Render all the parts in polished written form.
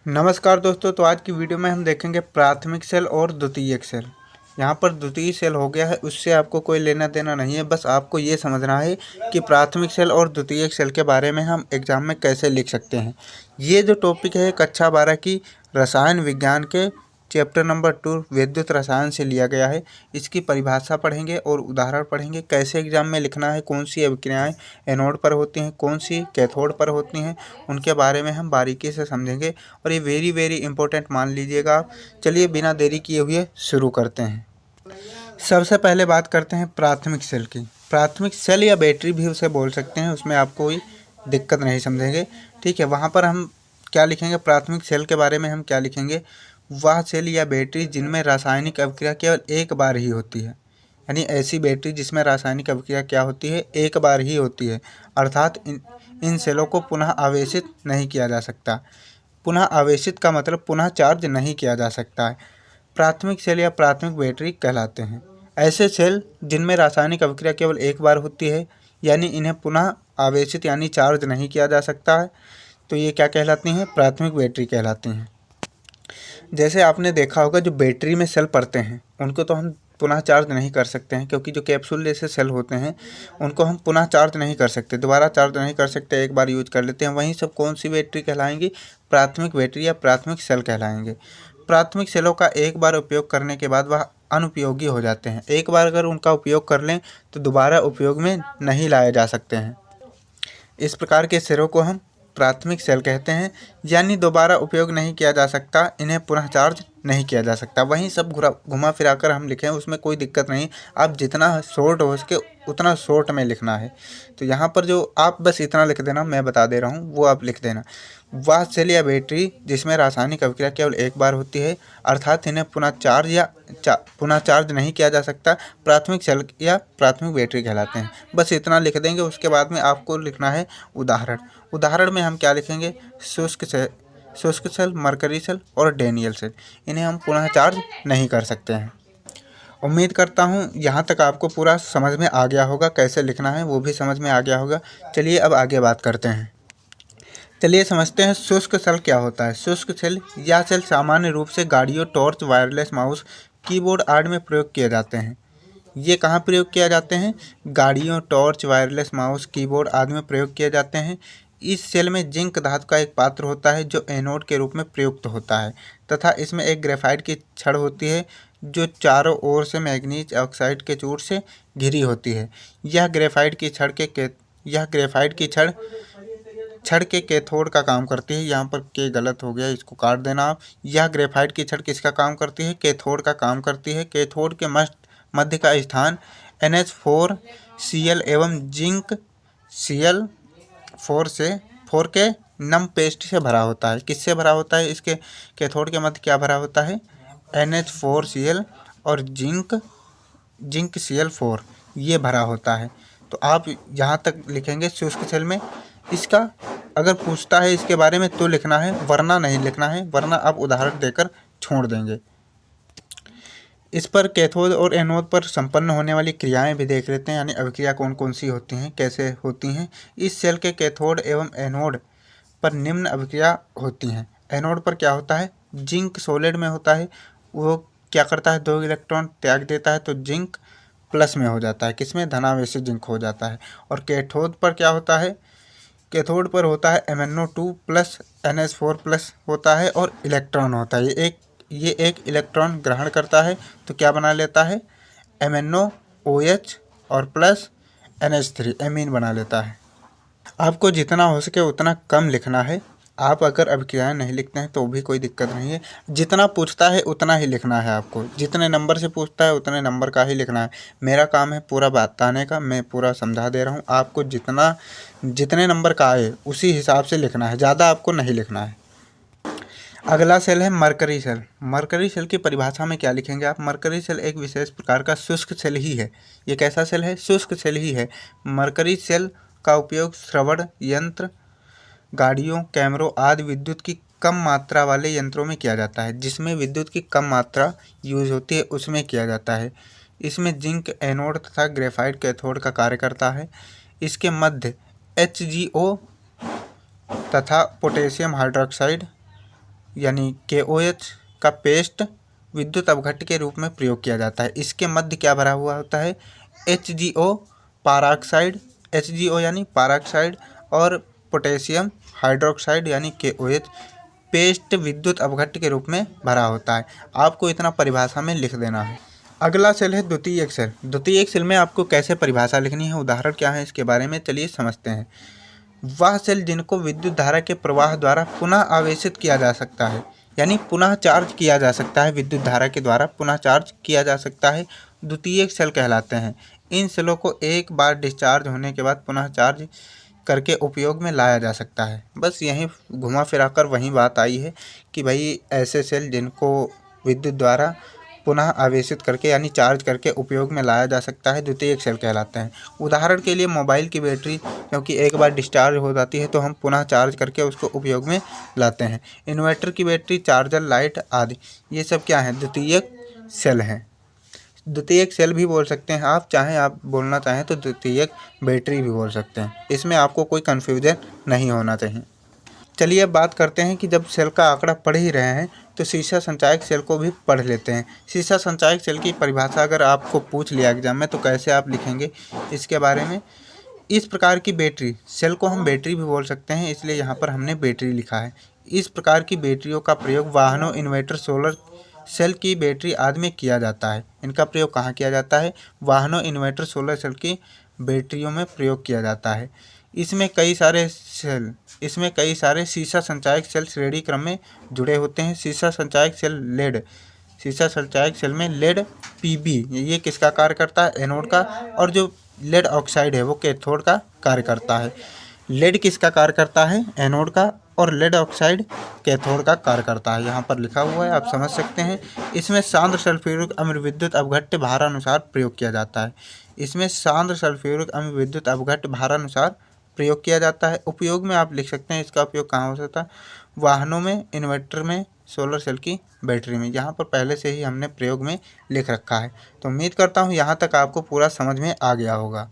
नमस्कार दोस्तों। तो आज की वीडियो में हम देखेंगे प्राथमिक सेल और द्वितीयक सेल। यहाँ पर द्वितीय सेल हो गया है, उससे आपको कोई लेना देना नहीं है। बस आपको ये समझना है कि प्राथमिक सेल और द्वितीयक सेल के बारे में हम एग्जाम में कैसे लिख सकते हैं। ये जो टॉपिक है कक्षा 12 की रसायन विज्ञान के चैप्टर नंबर 2 विद्युत रसायन से लिया गया है। इसकी परिभाषा पढ़ेंगे और उदाहरण पढ़ेंगे, कैसे एग्जाम में लिखना है, कौन सी अभिक्रियाएं एनोड पर होती हैं, कौन सी कैथोड पर होती हैं, उनके बारे में हम बारीकी से समझेंगे। और ये वेरी इंपॉर्टेंट मान लीजिएगा आप। चलिए बिना देरी किए हुए शुरू करते हैं। सबसे पहले बात करते हैं प्राथमिक सेल की। प्राथमिक सेल या बैटरी भी उसे बोल सकते हैं, उसमें आपको कोई दिक्कत नहीं समझेंगे, ठीक है। वहाँ पर हम क्या लिखेंगे, प्राथमिक सेल के बारे में हम क्या लिखेंगे, वह सेल या बैटरी जिनमें रासायनिक अभिक्रिया केवल एक बार ही होती है। यानी ऐसी बैटरी जिसमें रासायनिक अभिक्रिया क्या होती है, एक बार ही होती है। अर्थात इन सेलों को पुनः आवेशित नहीं किया जा सकता। पुनः आवेशित का मतलब पुनः चार्ज नहीं किया जा सकता है। प्राथमिक सेल या प्राथमिक बैटरी कहलाते हैं ऐसे सेल जिनमें रासायनिक अभिक्रिया केवल एक बार होती है, यानी इन्हें पुनः आवेशित यानी चार्ज नहीं किया जा सकता है। तो ये क्या कहलाती हैं, प्राथमिक बैटरी कहलाती हैं। जैसे आपने देखा होगा, जो बैटरी में सेल पड़ते हैं उनको तो हम पुनः चार्ज नहीं कर सकते हैं, क्योंकि जो कैप्सूल जैसे सेल होते हैं उनको हम पुनः चार्ज नहीं कर सकते, दोबारा चार्ज नहीं कर सकते, एक बार यूज कर लेते हैं। वहीं सब कौन सी बैटरी कहलाएंगी, प्राथमिक बैटरी या प्राथमिक सेल कहलाएंगे। प्राथमिक सेलों का एक बार उपयोग करने के बाद वह अनुपयोगी हो जाते हैं। एक बार अगर उनका उपयोग कर लें तो दोबारा उपयोग में नहीं लाए जा सकते हैं। इस प्रकार के सेलों को हम प्राथमिक सेल कहते हैं, यानी दोबारा उपयोग नहीं किया जा सकता, इन्हें पुनः चार्ज नहीं किया जा सकता। वहीं सब घुमा फिरा कर हम लिखें, उसमें कोई दिक्कत नहीं। आप जितना शॉर्ट हो सके उतना शॉर्ट में लिखना है। तो यहाँ पर जो आप बस इतना लिख देना, मैं बता दे रहा हूँ वो आप लिख देना। वह सेल या बैटरी जिसमें रासायनिक अभिक्रिया केवल एक बार होती है, अर्थात इन्हें पुनः चार्ज नहीं किया जा सकता, प्राथमिक सेल या प्राथमिक बैटरी कहलाते हैं। बस इतना लिख देंगे। उसके बाद में आपको लिखना है उदाहरण। उदाहरण में हम क्या लिखेंगे, शुष्क सेल, मरकरी सेल और डैनियल सेल, इन्हें हम पुनः चार्ज नहीं कर सकते हैं। उम्मीद करता हूँ यहाँ तक आपको पूरा समझ में आ गया होगा, कैसे लिखना है वो भी समझ में आ गया होगा। चलिए अब आगे बात करते हैं। चलिए समझते हैं शुष्क सेल क्या होता है। शुष्क सेल या सेल सामान्य रूप से गाड़ियों, टॉर्च, वायरलेस माउस, कीबोर्ड आदि में प्रयोग किए जाते हैं। ये कहाँ प्रयोग किए जाते हैं, गाड़ियों, टॉर्च, वायरलेस माउस, कीबोर्ड आदि में प्रयोग किए जाते हैं। इस सेल में जिंक धातु का एक पात्र होता है जो एनोड के रूप में प्रयुक्त होता है, तथा इसमें एक ग्रेफाइट की छड़ होती है जो चारों ओर से मैग्नीज ऑक्साइड के चूर्ण से घिरी होती है। यह ग्रेफाइट की छड़ के कैथोड का काम करती है। यहाँ पर के गलत हो गया, इसको काट देना आप। यह ग्रेफाइट की छड़ किसका काम करती है, कैथोड का काम करती है। कैथोड के मध्य का स्थान NH4Cl एवं जिंक Cl4 के नम पेस्ट से भरा होता है। किससे भरा होता है, इसके कैथोड के मध्य क्या भरा होता है, NH4Cl और जिंक Cl4 ये भरा होता है। तो आप यहाँ तक लिखेंगे शुष्क सेल में। इसका अगर पूछता है इसके बारे में तो लिखना है, वरना नहीं लिखना है, वरना आप उदाहरण देकर छोड़ देंगे। इस पर कैथोड और एनोड पर संपन्न होने वाली क्रियाएं भी देख लेते हैं, यानी अभिक्रिया कौन कौन सी होती हैं, कैसे होती हैं। इस सेल के कैथोड एवं एनोड पर निम्न अभिक्रिया होती हैं। एनोड पर क्या होता है, जिंक सॉलिड में होता है, वो क्या करता है, 2 इलेक्ट्रॉन त्याग देता है तो जिंक प्लस में हो जाता है, किसमें, धनावेशी जिंक हो जाता है। और कैथोड पर क्या होता है, कैथोड पर होता है MnO2 प्लस NH4 प्लस होता है और इलेक्ट्रॉन होता है। ये एक इलेक्ट्रॉन ग्रहण करता है तो क्या बना लेता है, MnOOH और प्लस NH3 एमीन बना लेता है। आपको जितना हो सके उतना कम लिखना है। आप अगर अभिक्रियाएं नहीं लिखते हैं तो भी कोई दिक्कत नहीं है, जितना पूछता है उतना ही लिखना है। आपको जितने नंबर से पूछता है उतने नंबर का ही लिखना है। मेरा काम है पूरा बताने का, मैं पूरा समझा दे रहा हूँ आपको। जितने नंबर का आए उसी हिसाब से लिखना है, ज़्यादा आपको नहीं लिखना है। अगला सेल है मरकरी सेल। मरकरी सेल की परिभाषा में क्या लिखेंगे आप, मरकरी सेल एक विशेष प्रकार का शुष्क सेल ही है। ये कैसा सेल है, शुष्क सेल ही है। मरकरी सेल का उपयोग श्रवण यंत्र, गाड़ियों, कैमरों आदि विद्युत की कम मात्रा वाले यंत्रों में किया जाता है। जिसमें विद्युत की कम मात्रा यूज होती है उसमें किया जाता है। इसमें जिंक एनोड तथा ग्रेफाइट कैथोड का कार्य करता है। इसके मध्य HgO तथा पोटेशियम हाइड्रोक्साइड यानी KOH का पेस्ट विद्युत अपघट्य के रूप में प्रयोग किया जाता है। इसके मध्य क्या भरा हुआ होता है? HGO पारऑक्साइड, HGO यानी पारऑक्साइड, और पोटेशियम हाइड्रोक्साइड यानी KOH पेस्ट विद्युत अपघट्य के रूप में भरा होता है। आपको इतना परिभाषा में लिख देना है। अगला सेल है द्वितीयक सेल। द्वितीयक सेल में आपको कैसे परिभाषा लिखनी है, उदाहरण क्या है, इसके बारे में चलिए समझते हैं। वह सेल जिनको विद्युत धारा के प्रवाह द्वारा पुनः आवेशित किया जा सकता है, यानी पुनः चार्ज किया जा सकता है, विद्युत धारा के द्वारा पुनः चार्ज किया जा सकता है, द्वितीयक सेल कहलाते हैं। इन सेलों को एक बार डिस्चार्ज होने के बाद पुनः चार्ज करके उपयोग में लाया जा सकता है। बस यहीं घुमा फिरा कर वही बात आई है कि भाई ऐसे सेल जिनको विद्युत द्वारा पुनः आवेशित करके यानी चार्ज करके उपयोग में लाया जा सकता है, द्वितीयक सेल कहलाते हैं। उदाहरण के लिए मोबाइल की बैटरी क्योंकि एक बार डिस्चार्ज हो जाती है तो हम पुनः चार्ज करके उसको उपयोग में लाते हैं। इन्वर्टर की बैटरी, चार्जर, लाइट आदि, ये सब क्या है? द्वितीयक सेल हैं। द्वितीयक सेल भी बोल सकते हैं आप, आप बोलना चाहें तो द्वितीयक बैटरी भी बोल सकते हैं। इसमें आपको कोई कन्फ्यूजन नहीं होना चाहिए। चलिए अब बात करते हैं कि जब सेल का आंकड़ा पढ़ ही रहे हैं तो शीशा संचायक सेल को भी पढ़ लेते हैं। शीशा संचायक सेल की परिभाषा अगर आपको पूछ लिया एग्जाम में तो कैसे आप लिखेंगे इसके बारे में। इस प्रकार की बैटरी, सेल को हम बैटरी भी बोल सकते हैं, इसलिए यहाँ पर हमने बैटरी लिखा है। इस प्रकार की बैटरियों का प्रयोग वाहनों, इन्वर्टर, सोलर सेल की बैटरी आदि में किया जाता है। इनका प्रयोग कहाँ किया जाता है? वाहनों, इन्वर्टर, सोलर सेल की बैटरियों में प्रयोग किया जाता है। इसमें कई सारे शीशा संचायक सेल श्रेणी क्रम में जुड़े होते हैं। शीशा संचायक सेल लेड, शीशा संचायक सेल में लेड PB ये किसका कार्य करता है? एनोड का, और जो लेड ऑक्साइड है वो कैथोड का कार्य करता है। लेड किसका कार्य करता है? एनोड का, और लेड ऑक्साइड कैथोड का कार्य करता है। यहाँ पर लिखा हुआ है, आप समझ सकते हैं। इसमें सांद्र सल्फ्यूरिक अम्ल विद्युत अपघट्य भारानुसार प्रयोग किया जाता है। इसमें सांद्र सल्फ्यूरिक अम्ल विद्युत अपघट्य भारानुसार प्रयोग किया जाता है। उपयोग में आप लिख सकते हैं, इसका उपयोग कहाँ हो सकता है? वाहनों में, इन्वर्टर में, सोलर सेल की बैटरी में। यहाँ पर पहले से ही हमने प्रयोग में लिख रखा है। तो उम्मीद करता हूँ यहाँ तक आपको पूरा समझ में आ गया होगा।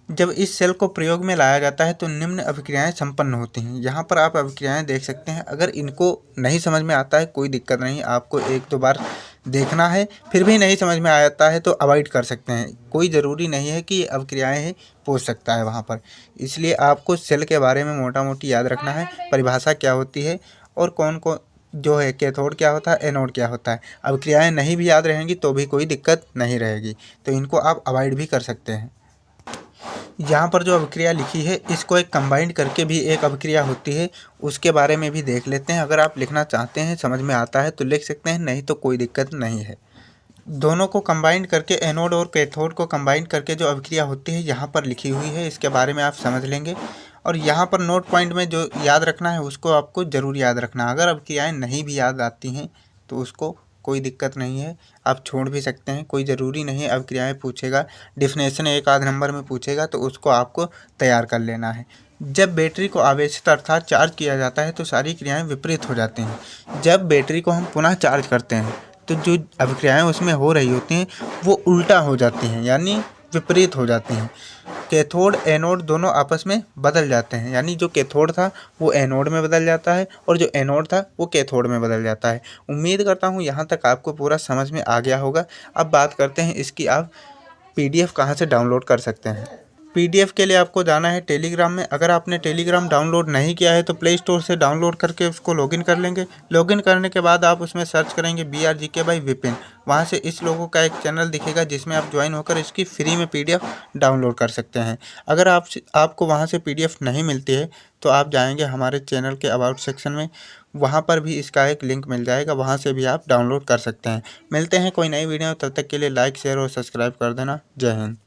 जब इस सेल को प्रयोग में लाया जाता है तो निम्न अभिक्रियाएं संपन्न होती हैं। यहाँ पर आप अभिक्रियाएं देख सकते हैं। अगर इनको नहीं समझ में आता है कोई दिक्कत नहीं, आपको 1-2 बार देखना है, फिर भी नहीं समझ में आता है तो अवॉइड कर सकते हैं। कोई ज़रूरी नहीं है कि ये अभिक्रियाएं ही पूछ सकता है वहाँ पर। इसलिए आपको सेल के बारे में मोटा मोटी याद रखना है, परिभाषा क्या होती है और कौन जो है कैथोड क्या होता है, एनोड क्या होता है। अभिक्रियाएँ नहीं भी याद रहेंगी तो भी कोई दिक्कत नहीं रहेगी, तो इनको आप अवॉइड भी कर सकते हैं। यहाँ पर जो अभिक्रिया लिखी है इसको एक कंबाइंड करके भी एक अभिक्रिया होती है, उसके बारे में भी देख लेते हैं। अगर आप लिखना चाहते हैं, समझ में आता है तो लिख सकते हैं, नहीं तो कोई दिक्कत नहीं है। दोनों को कंबाइंड करके, एनोड और कैथोड को कंबाइंड करके जो अभिक्रिया होती है यहाँ पर लिखी हुई है, इसके बारे में आप समझ लेंगे। और यहाँ पर नोट पॉइंट में जो याद रखना है उसको आपको ज़रूर याद रखना। अगर अभिक्रियाएँ नहीं भी याद आती हैं तो उसको कोई दिक्कत नहीं है, आप छोड़ भी सकते हैं, कोई ज़रूरी नहीं है। अभिक्रियाएँ पूछेगा, डेफिनेशन 1-आध नंबर में पूछेगा तो उसको आपको तैयार कर लेना है। जब बैटरी को आवेशित अर्थात चार्ज किया जाता है तो सारी क्रियाएं विपरीत हो जाती हैं। जब बैटरी को हम पुनः चार्ज करते हैं तो जो अभिक्रियाएं उसमें हो रही होती हैं वो उल्टा हो जाती हैं, यानी विपरीत हो जाती हैं। कैथोड, एनोड दोनों आपस में बदल जाते हैं, यानी जो कैथोड था वो एनोड में बदल जाता है और जो एनोड था वो कैथोड में बदल जाता है। उम्मीद करता हूँ यहाँ तक आपको पूरा समझ में आ गया होगा। अब बात करते हैं इसकी आप PDF कहाँ से डाउनलोड कर सकते हैं। PDF के लिए आपको जाना है टेलीग्राम में। अगर आपने टेलीग्राम डाउनलोड नहीं किया है तो प्ले स्टोर से डाउनलोड करके उसको लॉगिन कर लेंगे। लॉगिन करने के बाद आप उसमें सर्च करेंगे BRGK बाय विपिन। वहाँ से इस लोगों का एक चैनल दिखेगा जिसमें आप ज्वाइन होकर इसकी फ्री में PDF डाउनलोड कर सकते हैं। अगर आपको वहाँ से PDF नहीं मिलती है तो आप जाएंगे हमारे चैनल के अबाउट सेक्शन में, वहाँ पर भी इसका एक लिंक मिल जाएगा, वहाँ से भी आप डाउनलोड कर सकते हैं। मिलते हैं कोई नई वीडियो, तब तक के लिए लाइक, शेयर और सब्सक्राइब कर देना। जय हिंद।